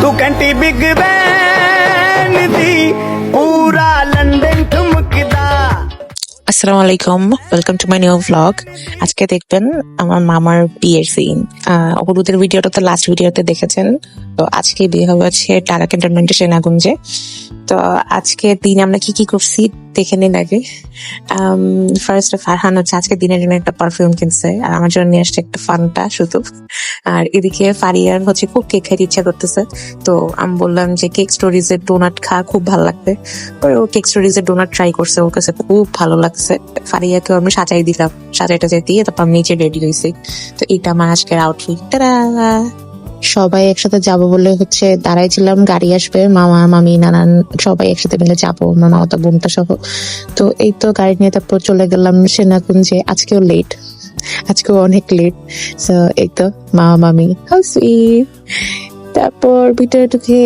तू घंटी Big Ben दी पूरा लंदन ठुमकदा। আসসালামু আলাইকুম, welcome to my new vlog. আজকে দেখবেন আমার মামার বিয়ের সিন। অপরূপের ভিডিওটা তো লাস্ট ভিডিওতে দেখেছেন। তো আজকে বিয়ে হবে হচ্ছে টাকা ক্যান্টনমেন্টে সেনাগুঞ্জে। তো আজকে দিন আমরা কি কি করছি দেখে নিন আগে। ফার্স্ট ফারহান হচ্ছে আজকে দিনের জন্য একটা পারফিউম কিনছে, আর আমার জন্য নিয়ে আসছে একটা ফান্টা শুধু। আর এদিকে ফারিয়ার হচ্ছে খুব কেক খাইতে ইচ্ছা করতেছে। তো আমি বললাম যে কেক স্টোরিজ এর ডোনাট খা, খুব ভালো লাগবে। পরে ও কেক স্টোরিজ এর ডোনাট ট্রাই করছে, ওর কাছে খুব ভালো লাগছে। ফারিয়াকে আমি সাজাই দিলাম, সাজাইটা দিয়ে তারপর আমি নিচে রেডি হয়েছি। তো এটা আমার আজকের আউটফিট। সবাই একসাথে যাব বলে হচ্ছে দাঁড়াইছিলাম, গাড়ি আসবে, মামা মামি নানান সবাই একসাথে মিলে যাবো, মামা ওটা বোনটা সহ। তো এই তো গাড়ি নিয়ে তারপর চলে গেলাম সেনাকুঞ্জে। আজকেও লেট, আজকেও অনেক লেট। এই তো মামা মামি, হাউ সুইট। তারপর ভিতরে ঢুকে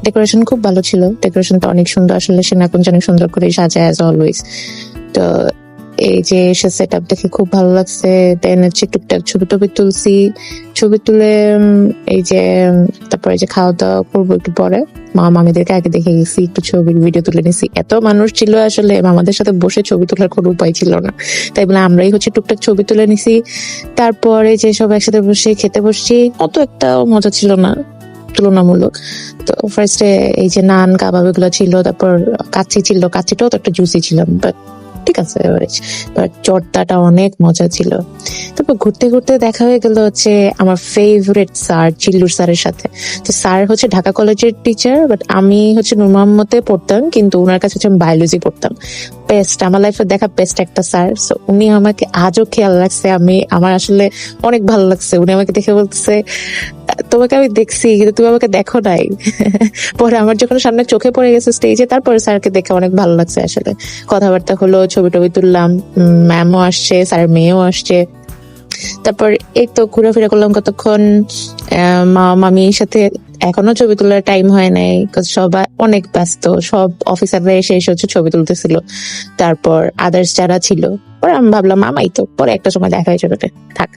ডেকোরেশন খুব ভালো ছিল, ডেকোরেশনটা অনেক সুন্দর আসলে, সেনাকুঞ্জ অনেক সুন্দর করে সাজায় অ্যাজ অলওয়েজ। তো এই যে এসে সেট আপ দেখে খুব ভালো লাগছে। দেন হচ্ছে টুকটাক ছবি টবি তুলছি, ছবি তুলে এই যে তারপরে যে খাওয়া দাওয়া করবো একটু পরে। মামা মামিদেরকে আগে দেখে গেছি, একটু ছবির ভিডিও তুলে নিছি। এত মানুষ ছিল আসলে আমাদের সাথে বসে ছবি তোলার কোনো উপায় ছিল না, তাই বলে আমরাই হচ্ছে টুকটাক ছবি তুলে নিছি। তারপরে যে সব একসাথে বসে খেতে বসছি, অত একটা মজা ছিল না তুলনামূলক। তো ফার্স্টে এই যে নান কাবাব এগুলো ছিল, তারপর কাচ্চি ছিল, কাচ্চিটাও তো একটা জুসি ছিল, বাট ঠিক আছে। বাট চটটাটা অনেক মজা ছিল। তারপর ঘুরতে ঘুরতে দেখা হয়ে গেল হচ্ছে আমার ফেভারিট স্যার চিল্লুর স্যারের সাথে। তো স্যার হচ্ছে ঢাকা কলেজের টিচার, বাট আমি হচ্ছে নূর মোহাম্মদে পড়তাম, কিন্তু ওনার কাছে হচ্ছে আমি বায়োলজি পড়তাম। বেস্ট, আমার লাইফে দেখা বেস্ট একটা স্যার। সো উনি আমাকে আজও খেয়াল রাখছে, আমার আসলে অনেক ভালো লাগছে। উনি আমাকে দেখে বলতেছে, তোমাকে আমি দেখছি কিন্তু তুমি আমাকে দেখো নাই। পরে আমার যখন সামনে চোখে পড়ে গেছে স্টেজে, তারপরে স্যারকে দেখে অনেক ভালো লাগছে আসলে। কথাবার্তা হলো, ছবি টবি তুললাম, ম্যামও আসছে, স্যারের মেয়েও আসছে। তারপর এই তো ঘোরাফেরা করলাম কতক্ষণ মামির সাথে। এখনো ছবি তোলার টাইম হয় নাই, সবাই অনেক ব্যস্ত, সব অফিসাররা এসে এসে হচ্ছে ছবি তুলতেছিল। তারপর আদার্স যারা ছিল, পরে আমি ভাবলাম মামাই তো, পরে একটা সময় দেখা হয়ে যাবে, থাক।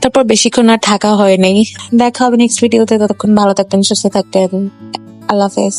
তারপর বেশিক্ষণ আর থাকা হয় নাই। দেখা হবে নেক্সট ভিডিওতে, ততক্ষণ ভালো থাকবেন, সুস্থ থাকবেন, আল্লাহ হাফেজ।